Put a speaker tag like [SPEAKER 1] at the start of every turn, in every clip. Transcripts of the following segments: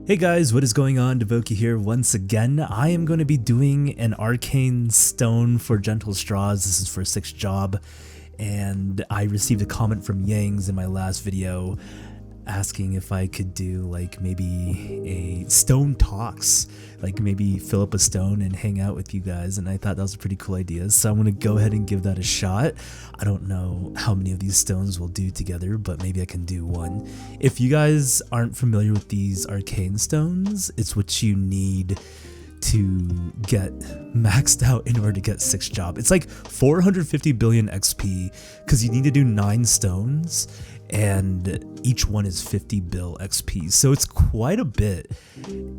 [SPEAKER 1] Hey guys, what is going on? DaBoki here once again. I am going to be doing an arcane stone for Gentle Straws. This is for 6th job, and I received a comment from Yangs in my last video asking if I could do like maybe a stone talks, like maybe fill up a stone and hang out with you guys, and I thought that was a pretty cool idea, so I'm gonna go ahead and give that a shot. I don't know how many of these stones we'll do together, but maybe I can do one. If you guys aren't familiar with these arcane stones, it's what you need to get maxed out in order to get 6th job. It's like 450 billion XP because you need to do 9 stones and each one is 50 bill XP, so it's quite a bit.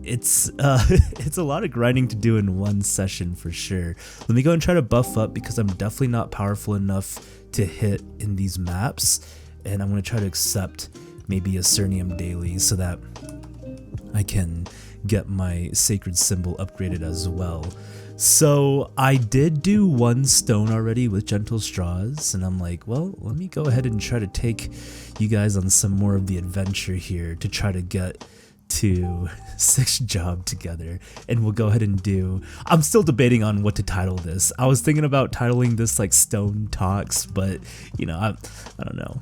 [SPEAKER 1] It's it's a lot of grinding to do in one session for sure. Let me go and try to buff up because I'm definitely not powerful enough to hit in these maps, and I'm going to try to accept maybe a Cernium daily so that I can get my sacred symbol upgraded as well. So I did do 1 stone already with Gentle Straws, and I'm like, well, let me go ahead and try to take you guys on some more of the adventure here to try to get to 6th job together. And we'll go ahead and do, I'm still debating on what to title this. I was thinking about titling this like Stone Talks, but you know, I don't know.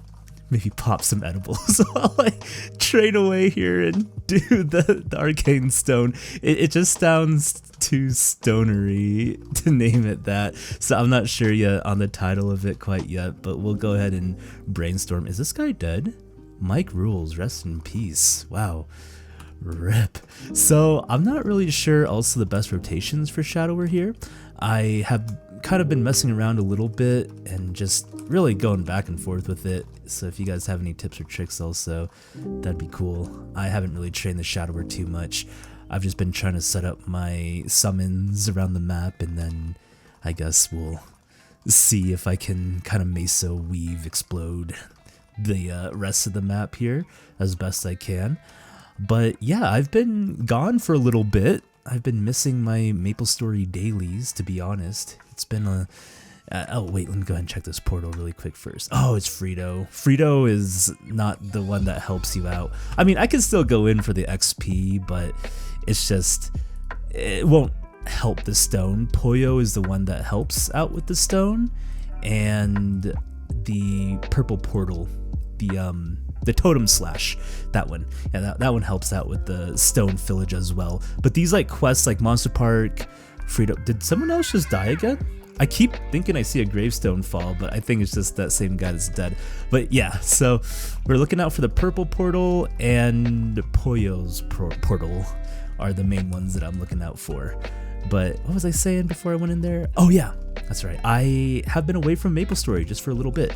[SPEAKER 1] Maybe pop some edibles while I trade away here and do the arcane stone. It just sounds too stonery to name it that, so I'm not sure yet on the title of it quite yet, but we'll go ahead and brainstorm. Is this guy dead? Mike rules, rest in peace. Wow, rip. So I'm not really sure also the best rotations for Shadower here. I have kind of been messing around a little bit and just really going back and forth with it, so if you guys have any tips or tricks also, that'd be cool. I haven't really trained the Shadower too much. I've just been trying to set up my summons around the map, and then I guess we'll see if I can kind of meso weave explode the rest of the map here as best I can. But yeah, I've been gone for a little bit. I've been missing my Maplestory dailies, to be honest. It's been a... oh wait, let me go ahead and check this portal really quick first. Oh, it's Frito. Frito is not the one that helps you out. I mean, I can still go in for the XP, but it's just... it won't help the stone. Pollo is the one that helps out with the stone, and the purple portal, the totem slash, that one, yeah, that one helps out with the stone village as well. But these like quests like Monster Park, Frito, did someone else just die again? I keep thinking I see a gravestone fall, but I think it's just that same guy that's dead. But yeah, so we're looking out for the purple portal, and Pollo's portal are the main ones that I'm looking out for. But what was I saying before I went in there? Oh yeah, that's right. I have been away from Maplestory just for a little bit.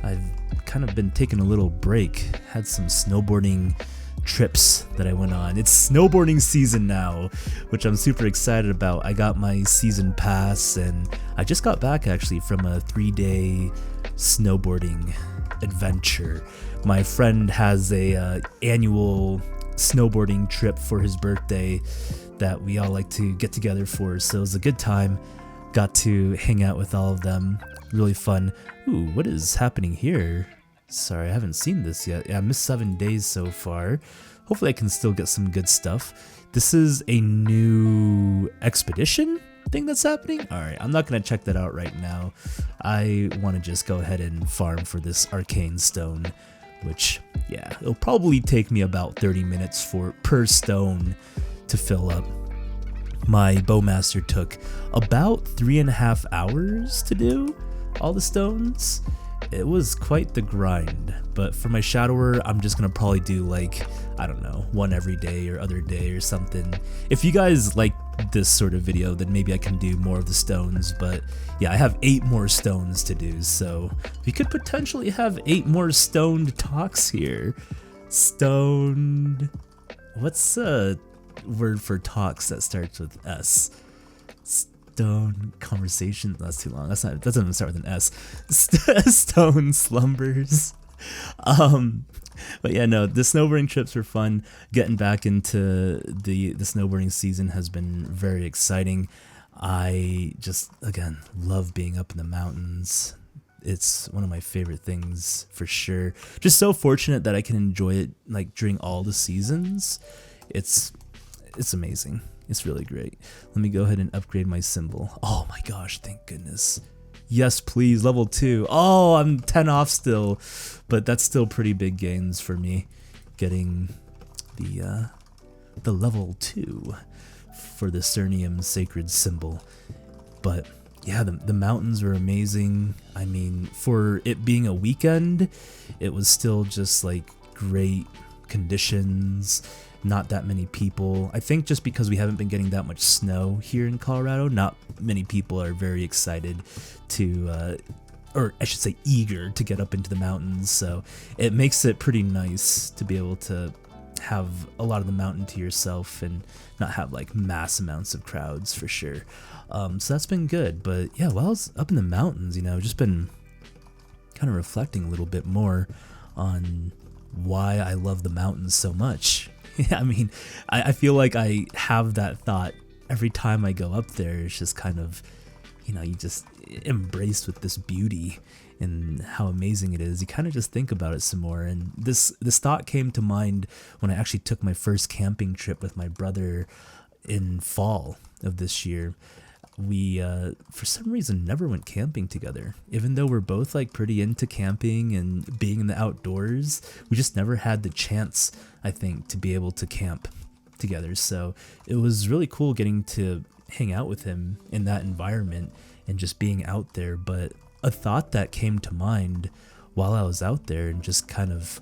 [SPEAKER 1] I've kind of been taking a little break, had some snowboarding trips that I went on. It's snowboarding season now, which I'm super excited about. I got my season pass, and I just got back actually from a 3-day snowboarding adventure. My friend has a annual snowboarding trip for his birthday that we all like to get together for, so it was a good time. Got to hang out with all of them. Really fun. Ooh, what is happening here? Sorry, I haven't seen this yet. Yeah, I missed 7 days so far. Hopefully I can still get some good stuff. This is a new expedition thing that's happening? Alright, I'm not going to check that out right now. I want to just go ahead and farm for this arcane stone, which, yeah, it'll probably take me about 30 minutes per stone to fill up. My bowmaster took about 3.5 hours to do all the stones. It was quite the grind, but for my Shadower, I'm just gonna probably do like, I don't know, 1 every day or other day or something. If you guys like this sort of video, then maybe I can do more of the stones, but yeah, I have 8 more stones to do, so we could potentially have 8 more stoned talks here. Stoned... what's a word for talks that starts with S? Stone conversation. That's too long. That doesn't even start with an S. Stone slumbers. But yeah, no, the snowboarding trips were fun. Getting back into the snowboarding season has been very exciting. I just, again, love being up in the mountains. It's one of my favorite things for sure. Just so fortunate that I can enjoy it like during all the seasons. it's amazing. It's really great. Let me go ahead and upgrade my symbol. Oh my gosh, thank goodness. Yes, please, level 2. Oh, I'm 10 off still, but that's still pretty big gains for me, getting the level 2 for the Cernium Sacred Symbol. But yeah, the mountains were amazing. I mean, for it being a weekend, it was still just like great conditions. Not that many people. I think just because we haven't been getting that much snow here in Colorado, not many people are very excited to, or I should say eager to get up into the mountains. So it makes it pretty nice to be able to have a lot of the mountain to yourself and not have like mass amounts of crowds for sure. So that's been good. But yeah, while I was up in the mountains, you know, just been kind of reflecting a little bit more on why I love the mountains so much. I mean, I feel like I have that thought every time I go up there. It's just kind of, you know, you just embraced with this beauty and how amazing it is. You kind of just think about it some more. And this thought came to mind when I actually took my first camping trip with my brother in fall of this year. We, for some reason, never went camping together. Even though we're both like pretty into camping and being in the outdoors, we just never had the chance, I think, to be able to camp together. So it was really cool getting to hang out with him in that environment and just being out there. But a thought that came to mind while I was out there, and just kind of,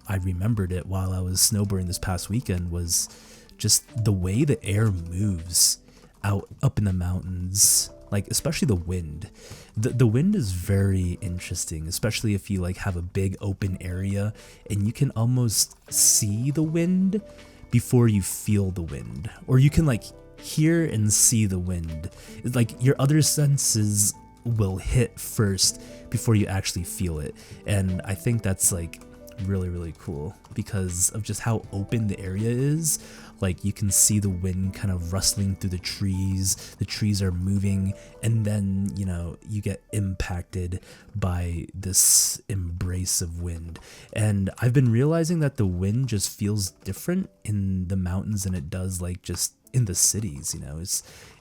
[SPEAKER 1] I remembered it while I was snowboarding this past weekend, was just the way the air moves up in the mountains, like especially the wind. The wind is very interesting, especially if you like have a big open area and you can almost see the wind before you feel the wind, or you can like hear and see the wind. It's like your other senses will hit first before you actually feel it. And I think that's like really, really cool because of just how open the area is. Like you can see the wind kind of rustling through the trees are moving, and then, you know, you get impacted by this embrace of wind. And I've been realizing that the wind just feels different in the mountains than it does like just in the cities. You know,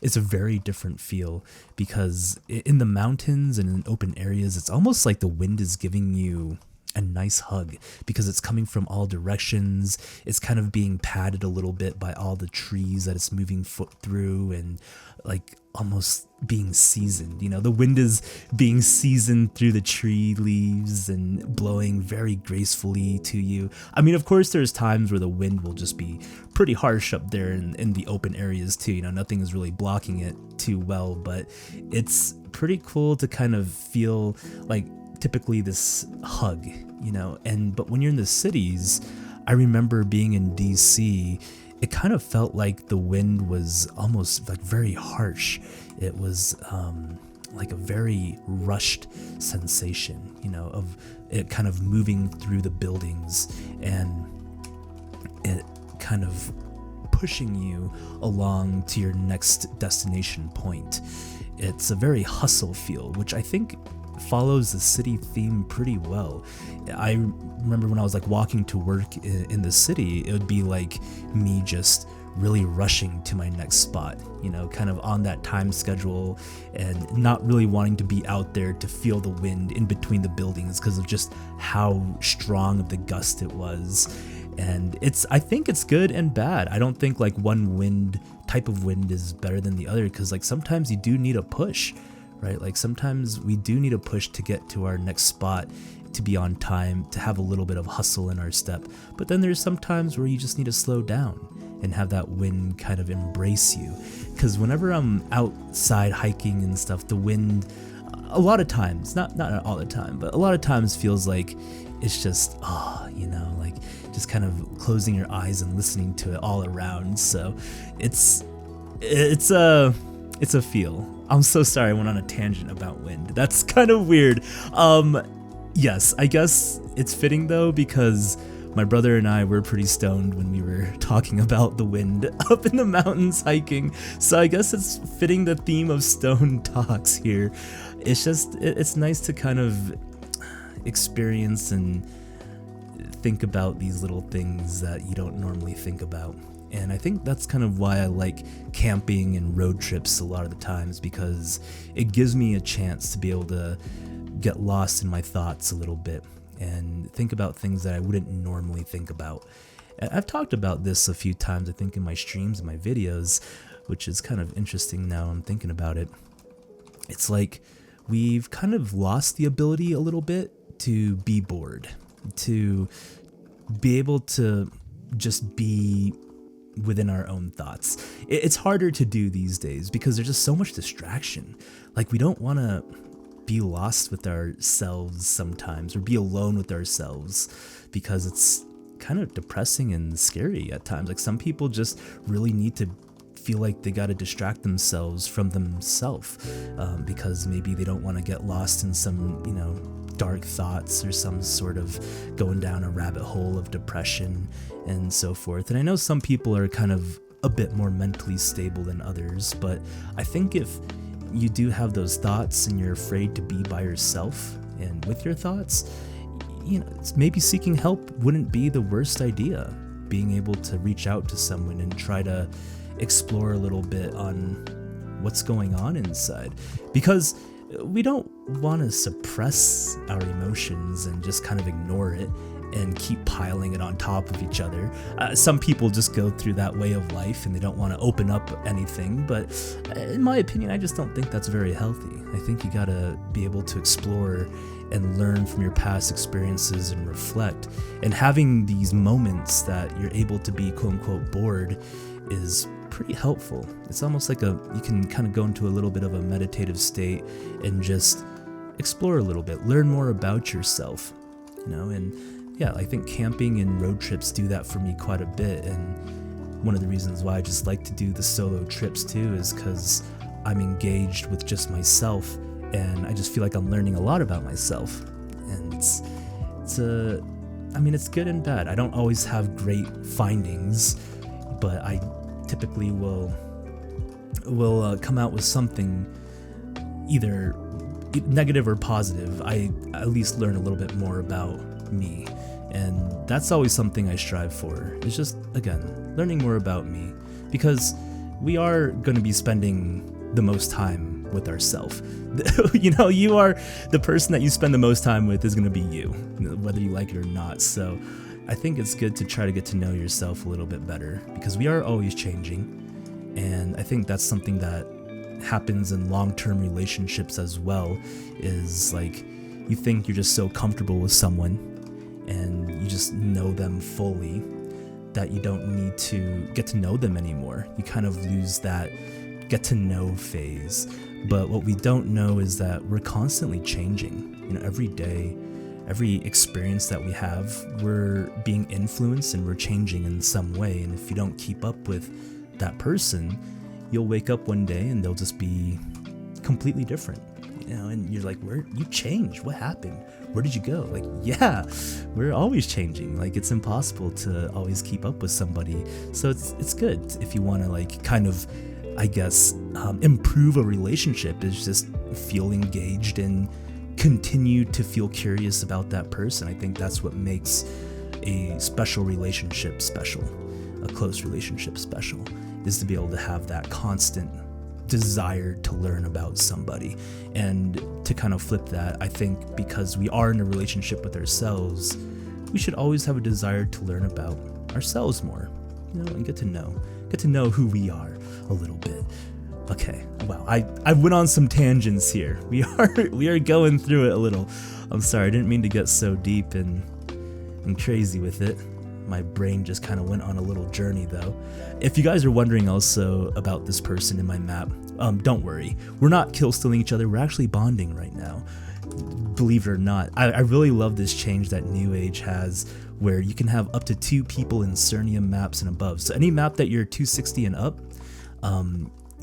[SPEAKER 1] it's a very different feel, because in the mountains and in open areas, it's almost like the wind is giving you a nice hug, because it's coming from all directions. It's kind of being padded a little bit by all the trees that it's moving through, and like almost being seasoned. You know, the wind is being seasoned through the tree leaves and blowing very gracefully to you. I mean, of course, there's times where the wind will just be pretty harsh up there in the open areas too. You know, nothing is really blocking it too well, but it's pretty cool to kind of feel like typically this hug, you know. But when you're in the cities, I remember being in DC, it kind of felt like the wind was almost like very harsh. It was like a very rushed sensation, you know, of it kind of moving through the buildings and it kind of pushing you along to your next destination point. It's a very hustle feel, which I think follows the city theme pretty well. I remember when I was like walking to work in the city, it would be like me just really rushing to my next spot, you know, kind of on that time schedule, and not really wanting to be out there to feel the wind in between the buildings because of just how strong of the gust it was. And I think it's good and bad. I don't think like one type of wind is better than the other, because like sometimes you do need a push, right? Like sometimes we do need a push to get to our next spot, to be on time, to have a little bit of hustle in our step. But then there's some times where you just need to slow down and have that wind kind of embrace you. Because whenever I'm outside hiking and stuff, the wind, a lot of times, not all the time, but a lot of times feels like it's just, you know, like just kind of closing your eyes and listening to it all around. So it's a feel. I'm so sorry I went on a tangent about wind. That's kind of weird. Yes, I guess it's fitting though, because my brother and I were pretty stoned when we were talking about the wind up in the mountains hiking. So I guess it's fitting the theme of stone talks here. It's just, it's nice to kind of experience and think about these little things that you don't normally think about. And I think that's kind of why I like camping and road trips a lot of the times, because it gives me a chance to be able to get lost in my thoughts a little bit and think about things that I wouldn't normally think about. I've talked about this a few times, I think, in my streams and my videos, which is kind of interesting now I'm thinking about it. It's like we've kind of lost the ability a little bit to be bored, to be able to just be within our own thoughts. It's harder to do these days because there's just so much distraction. Like, we don't want to be lost with ourselves sometimes, or be alone with ourselves, because it's kind of depressing and scary at times. Like, some people just really need to feel like they got to distract themselves from themselves, because maybe they don't want to get lost in some, dark thoughts or some sort of going down a rabbit hole of depression and so forth. And I know some people are kind of a bit more mentally stable than others, but I think if you do have those thoughts and you're afraid to be by yourself and with your thoughts, maybe seeking help wouldn't be the worst idea. Being able to reach out to someone and try to explore a little bit on what's going on inside, because we don't want to suppress our emotions and just kind of ignore it and keep piling it on top of each other. Some people just go through that way of life and they don't want to open up anything, but in my opinion, I just don't think that's very healthy. I think you gotta be able to explore and learn from your past experiences and reflect, and having these moments that you're able to be quote unquote bored is pretty helpful. It's almost like you can kind of go into a little bit of a meditative state and just explore a little bit, learn more about yourself, and yeah, I think camping and road trips do that for me quite a bit. And one of the reasons why I just like to do the solo trips too is because I'm engaged with just myself, and I just feel like I'm learning a lot about myself. And it's good and bad. I don't always have great findings, but I typically will come out with something either negative or positive. I at least learn a little bit more about me, and that's always something I strive for. It's just, again, learning more about me, because we are going to be spending the most time with ourselves. You are the person that you spend the most time with is going to be you, whether you like it or not. So I think it's good to try to get to know yourself a little bit better, because we are always changing. And I think that's something that happens in long-term relationships as well, is like, you think you're just so comfortable with someone and you just know them fully that you don't need to get to know them anymore. You kind of lose that get to know phase. But what we don't know is that we're constantly changing. Every day, every experience that we have, we're being influenced and we're changing in some way. And if you don't keep up with that person, you'll wake up one day and they'll just be completely different. And you're like, where you changed? What happened? Where did you go? Like, yeah, we're always changing. Like, it's impossible to always keep up with somebody. So it's good if you want to, like, kind of, I guess, improve a relationship, is just feel engaged and continue to feel curious about that person. I think that's what makes a special relationship special, a close relationship special, is to be able to have that constant desire to learn about somebody. And to kind of flip that, I think because we are in a relationship with ourselves, we should always have a desire to learn about ourselves more, and get to know who we are a little bit. Okay, wow, I went on some tangents here. We are going through it a little. I'm sorry, I didn't mean to get so deep and crazy with it. My brain just kind of went on a little journey though. If you guys are wondering also about this person in my map, don't worry. We're not kill stealing each other, we're actually bonding right now. Believe it or not. I really love this change that New Age has, where you can have up to 2 people in Cernium maps and above. So any map that you're 260 and up,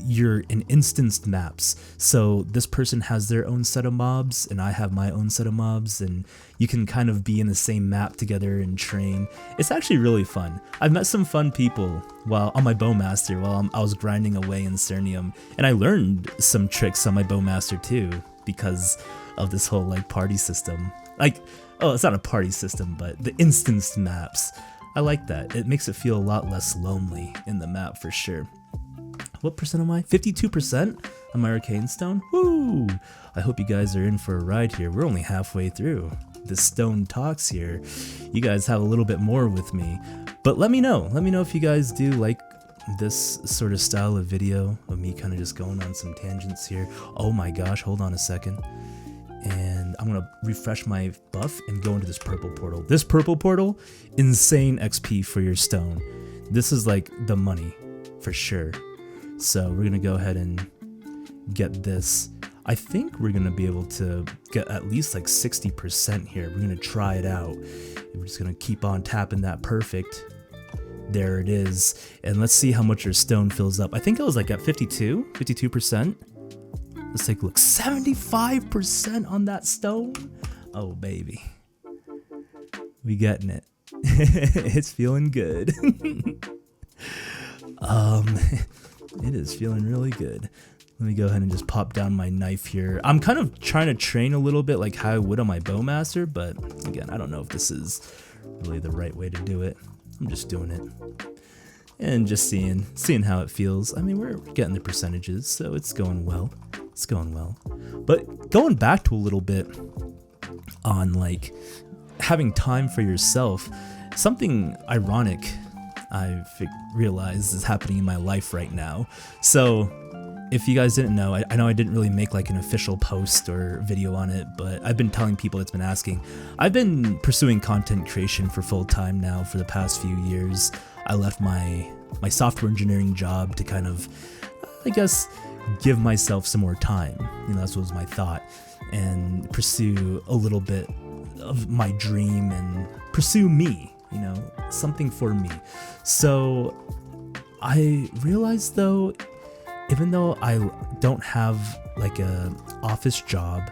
[SPEAKER 1] you're in instanced maps. So this person has their own set of mobs and I have my own set of mobs, and you can kind of be in the same map together and train. It's actually really fun. I've met some fun people while on my Bowmaster while I was grinding away in Cernium, and I learned some tricks on my Bowmaster too because of this whole like party system. Like, oh, it's not a party system, but the instanced maps. I like that. It makes it feel a lot less lonely in the map for sure. What percent am I? 52% on my arcane stone? Woo! I hope you guys are in for a ride here. We're only halfway through the stone talks here. You guys have a little bit more with me. But let me know. Let me know if you guys do like this sort of style of video of me kind of just going on some tangents here. Oh my gosh, hold on a second. And I'm gonna refresh my buff and go into this purple portal. This purple portal, insane XP for your stone. This is like the money for sure. So we're gonna go ahead and get this. I think we're gonna be able to get at least like 60% here. We're gonna try it out. We're just gonna keep on tapping that perfect. There it is. And let's see how much your stone fills up. I think it was like at 52%. Let's take a look. 75% on that stone. Oh baby, we getting it. It's feeling good. It is feeling really good. Let me go ahead and just pop down my knife here. I'm kind of trying to train a little bit like how I would on my bowmaster, but again, I don't know if this is really the right way to do it. I'm just doing it and just seeing how it feels. I mean, we're getting the percentages, so it's going well. It's going well. But going back to a little bit on like having time for yourself, something ironic I've realized is happening in my life right now. So if you guys didn't know, I know I didn't really make like an official post or video on it, but I've been telling people that's been asking. I've been pursuing content creation for full time now for the past few years. I left my software engineering job to kind of, I guess, give myself some more time. You know, that was my thought, and pursue a little bit of my dream and pursue me, you know, something for me. So I realized though, even though I don't have like a office job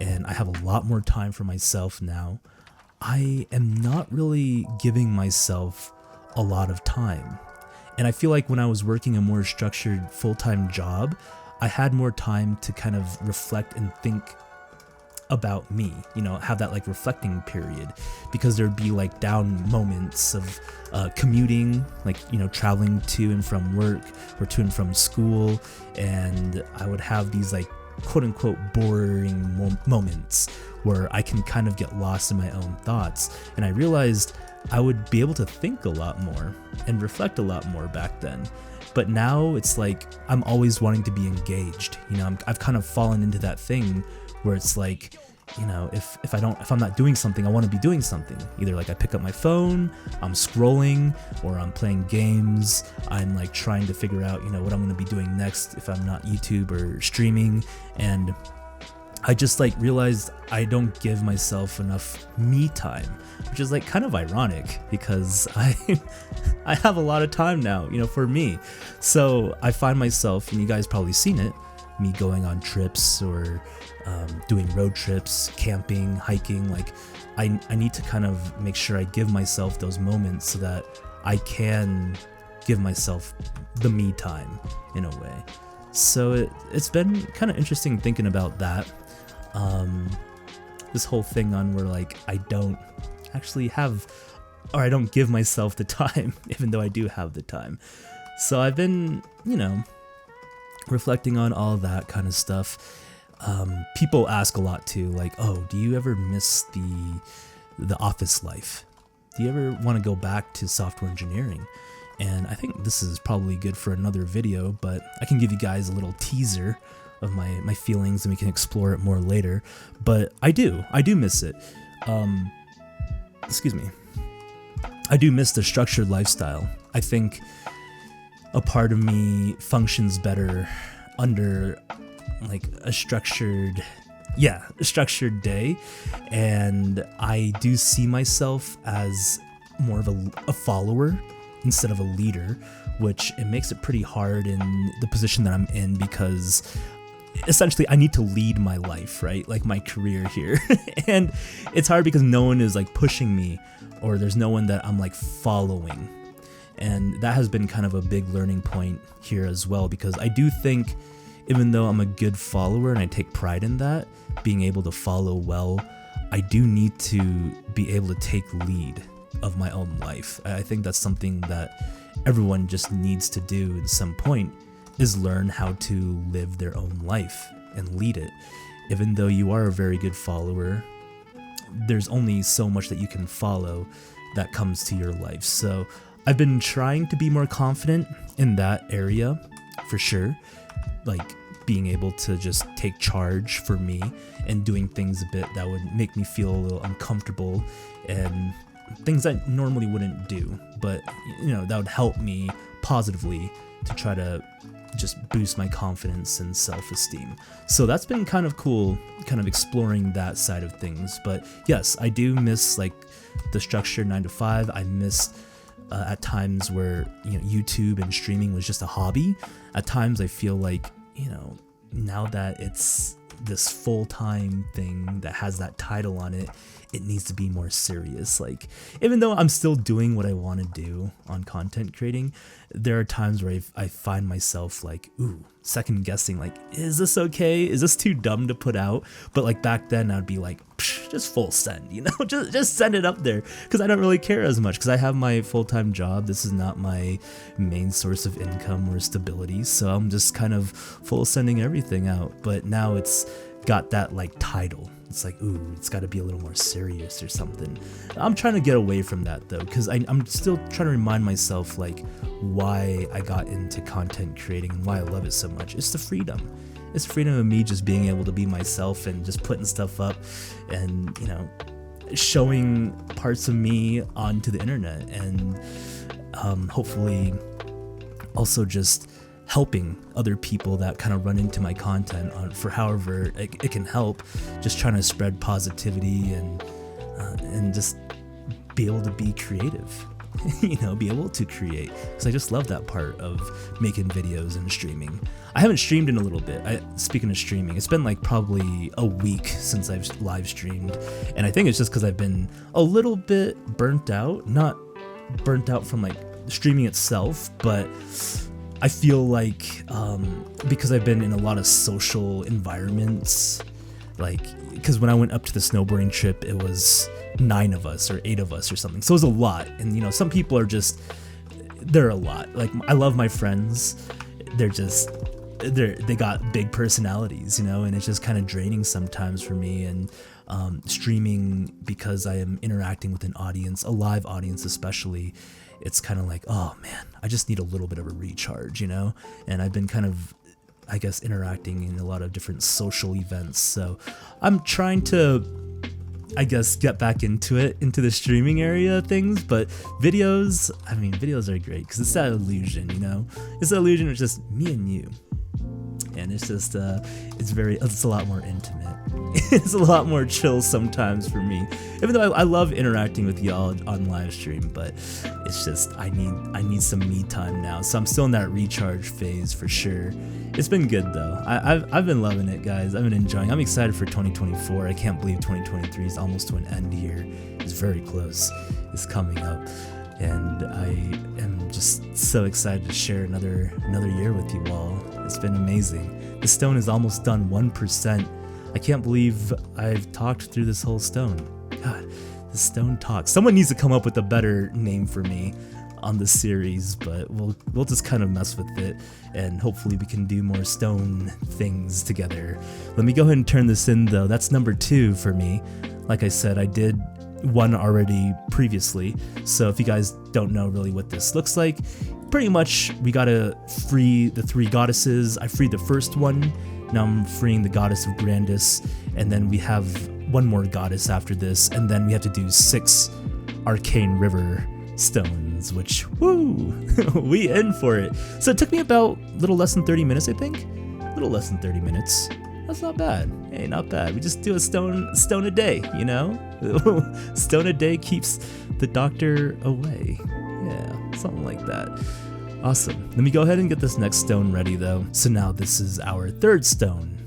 [SPEAKER 1] and I have a lot more time for myself now, I am not really giving myself a lot of time. And I feel like when I was working a more structured full-time job, I had more time to kind of reflect and think about me, you know, have that like reflecting period, because there'd be like down moments of commuting, like, you know, traveling to and from work or to and from school, and I would have these like quote unquote boring moments where I can kind of get lost in my own thoughts. And I realized I would be able to think a lot more and reflect a lot more back then. But now it's like I'm always wanting to be engaged. You know, I've kind of fallen into that thing where it's like, you know, if I'm not doing something, I want to be doing something. Either like I pick up my phone, I'm scrolling, or I'm playing games. I'm like trying to figure out, you know, what I'm going to be doing next if I'm not YouTube or streaming. And I just like realized I don't give myself enough me time, which is like kind of ironic because I have a lot of time now, you know, for me. So I find myself, and you guys probably seen it, me going on trips or doing road trips, camping, hiking. Like I need to kind of make sure I give myself those moments so that I can give myself the me time in a way. So it's been kind of interesting thinking about that. This whole thing on where like I don't actually have, or I don't give myself the time, even though I do have the time. So I've been, you know, reflecting on all that kind of stuff. People ask a lot too, like, oh, do you ever miss the office life? Do you ever want to go back to software engineering? And I think this is probably good for another video, but I can give you guys a little teaser of my feelings and we can explore it more later. But I do miss it. Excuse me. I do miss the structured lifestyle. I think a part of me functions better under like a structured day, and I do see myself as more of a follower instead of a leader, which it makes it pretty hard in the position that I'm in, because essentially I need to lead my life, right? Like my career here. And it's hard because no one is like pushing me, or there's no one that I'm like following. And that has been kind of a big learning point here as well, because I do think even though I'm a good follower and I take pride in that, being able to follow well, I do need to be able to take lead of my own life. I think that's something that everyone just needs to do at some point, is learn how to live their own life and lead it. Even though you are a very good follower, there's only so much that you can follow that comes to your life. So I've been trying to be more confident in that area for sure, like being able to just take charge for me and doing things a bit that would make me feel a little uncomfortable and things I normally wouldn't do, but that would help me positively to try to just boost my confidence and self-esteem. So that's been kind of cool, kind of exploring that side of things. But yes, I do miss like the structure 9 to 5. I miss at times where YouTube and streaming was just a hobby. At times I feel like now that it's this full-time thing that has that title on it, it needs to be more serious. Like, even though I'm still doing what I want to do on content creating, there are times where I find myself like, second guessing, like, is this okay? Is this too dumb to put out? But like back then I'd be like, just full send, just send it up there, because I don't really care as much, because I have my full-time job. This is not my main source of income or stability, so I'm just kind of full sending everything out. But now it's got that like title. It's like, it's got to be a little more serious or something. I'm trying to get away from that though, because I'm still trying to remind myself like why I got into content creating and why I love it so much. It's the freedom. It's freedom of me just being able to be myself and just putting stuff up and, showing parts of me onto the internet, and hopefully also just helping other people that kind of run into my content for however it can help, just trying to spread positivity and just be able to be creative, be able to create, because I just love that part of making videos and streaming. I haven't streamed in a little bit. Speaking of streaming, it's been like probably a week since I've live streamed, and I think it's just because I've been a little bit burnt out. Not burnt out from like streaming itself, but I feel like because I've been in a lot of social environments, like, because when I went up to the snowboarding trip, it was 9 of us or 8 of us or something, so it was a lot. And some people are just, they're a lot. Like, I love my friends, they got big personalities, and it's just kind of draining sometimes for me. And streaming, because I am interacting with an audience, a live audience especially, it's kind of like, oh man, I just need a little bit of a recharge, and I've been kind of, I guess, interacting in a lot of different social events, so I'm trying to, I guess, get back into the streaming area of things. But videos are great, because it's that illusion, it's that illusion of just me and you, and it's just it's a lot more intimate. It's a lot more chill sometimes for me, even though I love interacting with y'all on live stream. But it's just I need some me time now, so I'm still in that recharge phase for sure. It's been good though. I've been loving it, guys. I've been enjoying. I'm excited for 2024. I can't believe 2023 is almost to an end here. It's very close. It's coming up, and I am just so excited to share another year with you all. It's been amazing. The stone is almost done, 1%. I can't believe I've talked through this whole stone. God, the stone talks. Someone needs to come up with a better name for me on this series, but we'll just kind of mess with it, and hopefully we can do more stone things together. Let me go ahead and turn this in though. That's number 2 for me. Like I said, I did one already previously, so if you guys don't know really what this looks like, pretty much we gotta free the 3 goddesses. I freed the first one. Now I'm freeing the goddess of Grandis, and then we have one more goddess after this, and then we have to do 6 arcane river stones, which, woo, we in for it. So it took me about a little less than 30 minutes, I think. A little less than 30 minutes. That's not bad. Hey, not bad. We just do a stone a day, Stone a day keeps the doctor away. Yeah, something like that. Awesome. Let me go ahead and get this next stone ready though. So now this is our 3rd stone.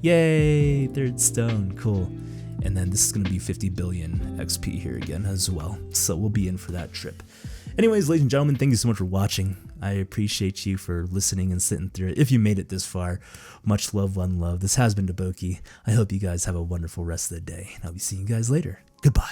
[SPEAKER 1] Yay, 3rd stone, cool. And then this is gonna be 50 billion XP here again as well. So we'll be in for that trip. Anyways, ladies and gentlemen, thank you so much for watching. I appreciate you for listening and sitting through it. If you made it this far, much love, one love. This has been DaBoki. I hope you guys have a wonderful rest of the day, and I'll be seeing you guys later. Goodbye.